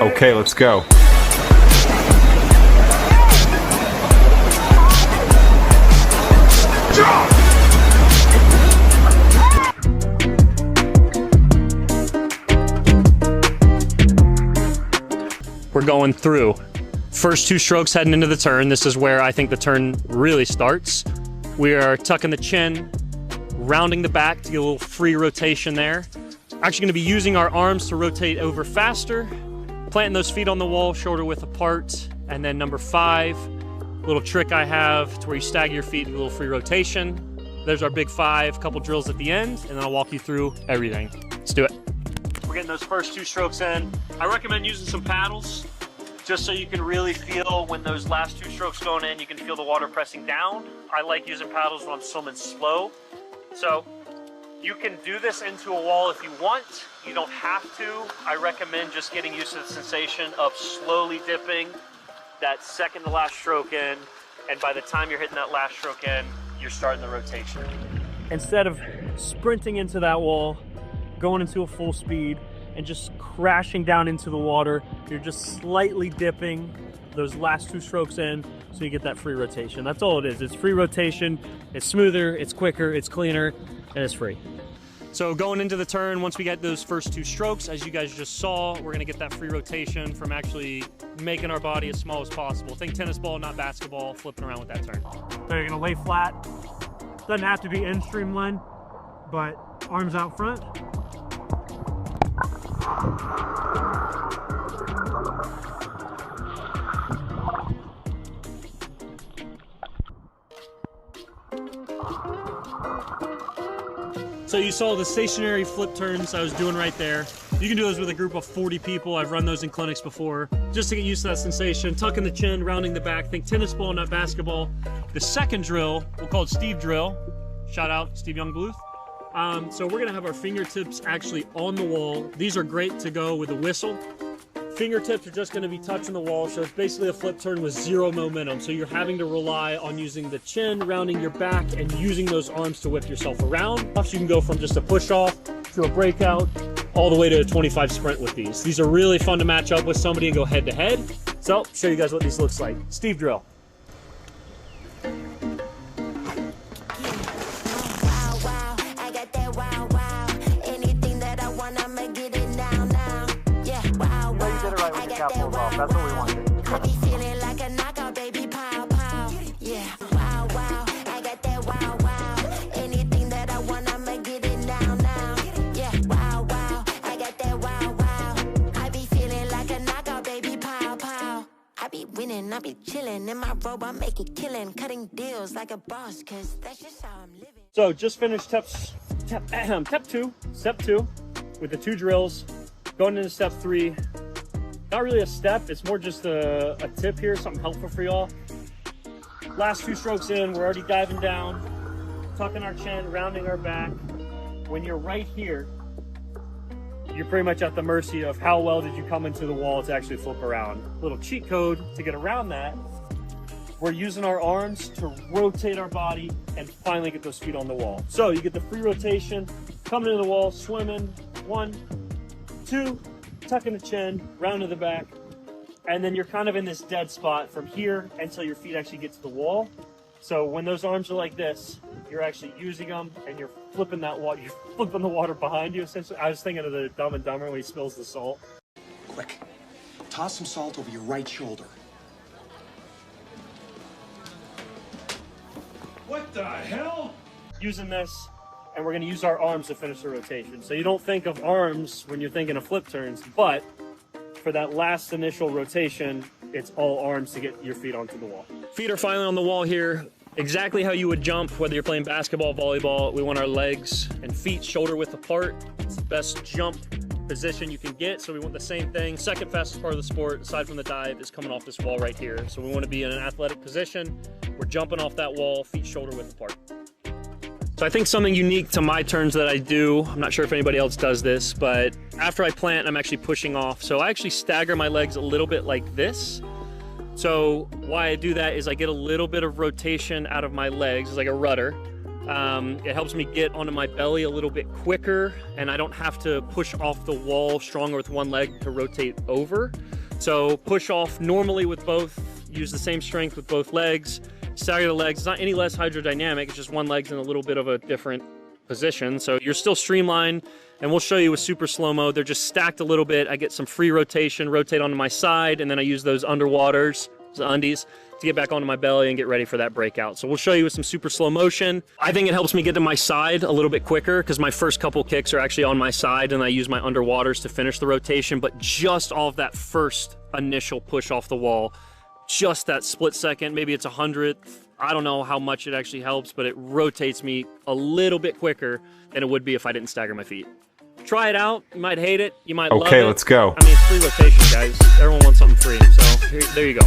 Okay, let's go. We're going through. First 2 strokes heading into the turn. This is where I think the turn really starts. We are tucking the chin, rounding the back to get a little free rotation there. Actually going to be using our arms to rotate over faster, planting those feet on the wall, shoulder width apart. And then number 5, little trick I have to where you stagger your feet, do a little free rotation. There's our big 5, couple drills at the end, and then I'll walk you through everything. Let's do it. We're getting those first 2 strokes in. I recommend using some paddles, just so you can really feel when those last 2 strokes going in, you can feel the water pressing down. I like using paddles when I'm swimming slow. So you can do this into a wall if you want. You don't have to. I recommend just getting used to the sensation of slowly dipping that second to last stroke in. And by the time you're hitting that last stroke in, you're starting the rotation. Instead of sprinting into that wall, going into a full speed, and just crashing down into the water, you're just slightly dipping those last 2 strokes in so you get that free rotation. That's all it is. It's free rotation. It's smoother, it's quicker, it's cleaner, and it's free. So going into the turn, once we get those first 2 strokes, as you guys just saw, we're gonna get that free rotation from actually making our body as small as possible. Think tennis ball, not basketball, flipping around with that turn. So you're gonna lay flat. Doesn't have to be in streamline, but arms out front. So you saw the stationary flip turns I was doing right there. You can do those with a group of 40 people. I've run those in clinics before, just to get used to that sensation. Tucking the chin, rounding the back. Think tennis ball, not basketball. The second drill, we'll call it Steve drill. Shout out Steve Youngbluth. So we're gonna have our fingertips actually on the wall. These are great to go with a whistle. Fingertips are just gonna be touching the wall, so it's basically a flip turn with 0 momentum. So you're having to rely on using the chin, rounding your back, and using those arms to whip yourself around. So you can go from just a push off to a breakout, all the way to a 25 sprint with these. These are really fun to match up with somebody and go head to head. So I'll show you guys what these looks like. Steve drill. That's what we want. I be feeling like a knockout, baby, pow, pow. Yeah, wow, wow. I got that wow, wow. Anything that I want, I'ma get it now, now. Yeah, wow, wow. I got that wow, wow. I be feeling like a knockout, baby, pow, pow. I be winning, I be chilling. In my robe, I make it killing. Cutting deals like a boss, cause that's just how I'm living. So just finished step 2 with the 2 drills. Going into step 3. Not really a step, it's more just a tip here, something helpful for y'all. Last 2 strokes in, we're already diving down, tucking our chin, rounding our back. When you're right here, you're pretty much at the mercy of how well did you come into the wall to actually flip around. Little cheat code to get around that. We're using our arms to rotate our body and finally get those feet on the wall. So you get the free rotation, coming into the wall, swimming, 1, 2, tucking the chin, round to the back, and then you're kind of in this dead spot from here until your feet actually get to the wall. So when those arms are like this, you're actually using them and you're flipping that water, you're flipping the water behind you essentially. I was thinking of the 덤앤더머 when he spills the salt. Quick, toss some salt over your right shoulder. What the hell? Using this, and we're gonna use our arms to finish the rotation. So you don't think of arms when you're thinking of flip turns, but for that last initial rotation, it's all arms to get your feet onto the wall. Feet are finally on the wall here. Exactly how you would jump, whether you're playing basketball, volleyball. We want our legs and feet shoulder width apart. It's the best jump position you can get, so we want the same thing. Second fastest part of the sport, aside from the dive, is coming off this wall right here. So we want to be in an athletic position. We're jumping off that wall, feet shoulder width apart. So I think something unique to my turns that I do, I'm not sure if anybody else does this, but after I plant, I'm actually pushing off. So I actually stagger my legs a little bit like this. So why I do that is I get a little bit of rotation out of my legs. It's like a rudder. It helps me get onto my belly a little bit quicker, and I don't have to push off the wall stronger with one leg to rotate over. So push off normally with both, use the same strength with both legs, stagger the legs. It's not any less hydrodynamic, it's just one leg's in a little bit of a different position. So you're still streamlined, and we'll show you with super slow-mo. They're just stacked a little bit. I get some free rotation, rotate onto my side, and then I use those underwaters, the undies, to get back onto my belly and get ready for that breakout. So we'll show you with some super slow motion. I think it helps me get to my side a little bit quicker because my first couple kicks are actually on my side and I use my underwaters to finish the rotation, but just off that first initial push off the wall, just that split second, maybe it's 100th. I don't know how much it actually helps, but it rotates me a little bit quicker than it would be if I didn't stagger my feet. Try it out. You might hate it. You might love it. Okay, let's go. I mean, it's free rotation, guys. Everyone wants something free. So there you go.